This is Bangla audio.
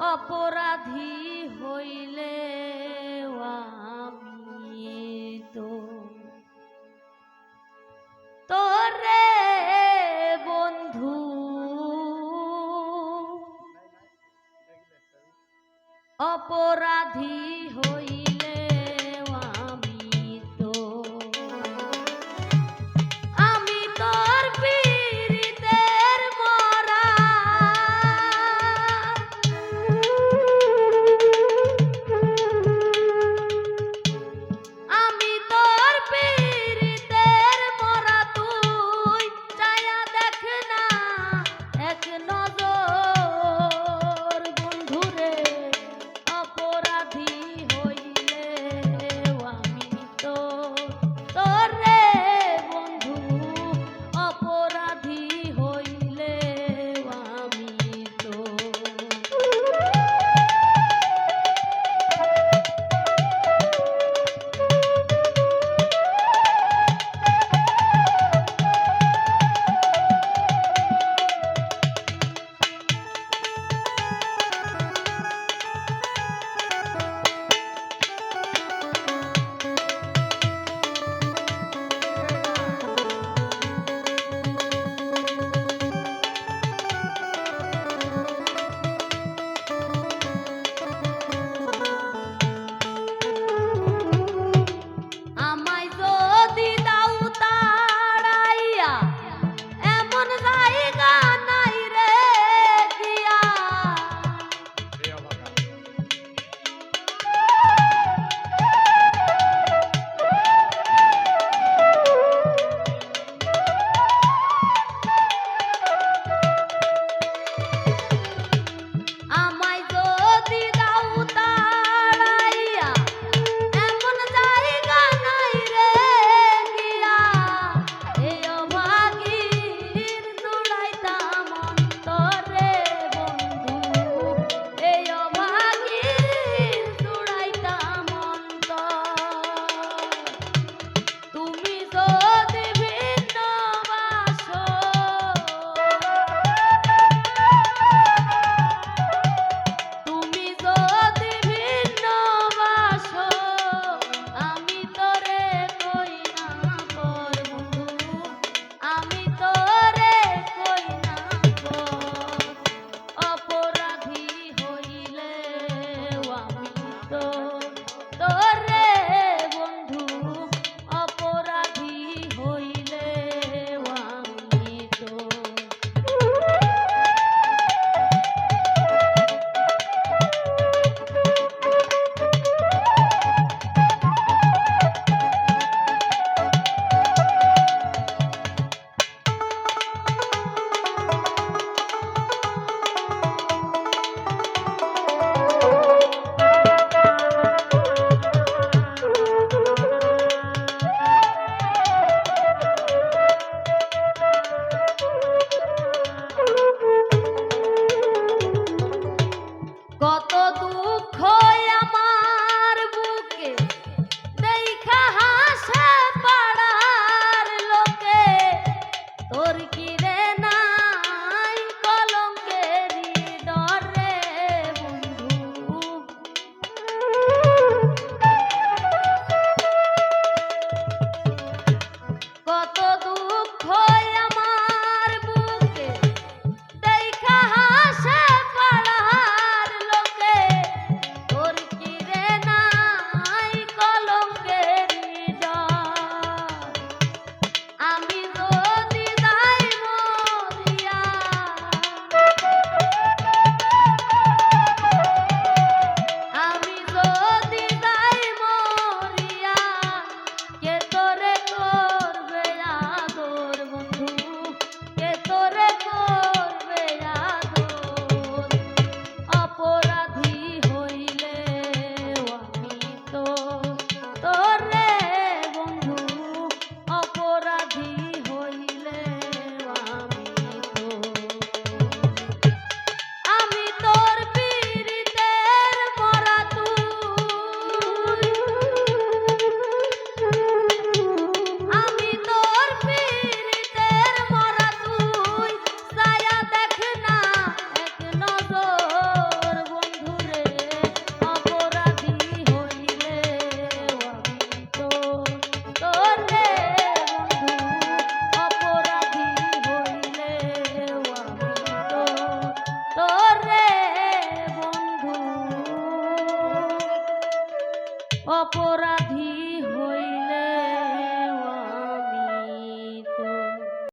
অপরাধী হইলে আমি তো তোরে বন্ধু অপরাধী হইলে আমি তো আমি তোর পীড়িতের মরা আমি তোর পীড়িতের মরা তুই চায়া দেখ না এক নজর বন্ধুরে অপরাধী হইলে আমি তো তোরে বন্ধু অপরাধী হইলে আমি তো আমায় যদি দাও তাড়াইয়া এমন জায়গা নাই রে গিয়া আমায় যদি দাও তাড়াইয়া এমন জায়গা নাই রে গিয়া এই অভাগীর জুড়াইতাম অন্তরে বন্ধু এই অভাগীর জুড়াইতাম অন্তর তুমি যদি ভিন্ন বাসো তুমি যদি ভিন্ন বাসো আমি তোরে কই না পর বন্ধু আমি তোরে কই না পর অপরাধী হইলে আমি তো তোরে বন্ধু অপরাধী হইলে আমি তো কত দুঃখ আমার বুকে দেখা হাসে পাড়ার লোকে তোর কি রে না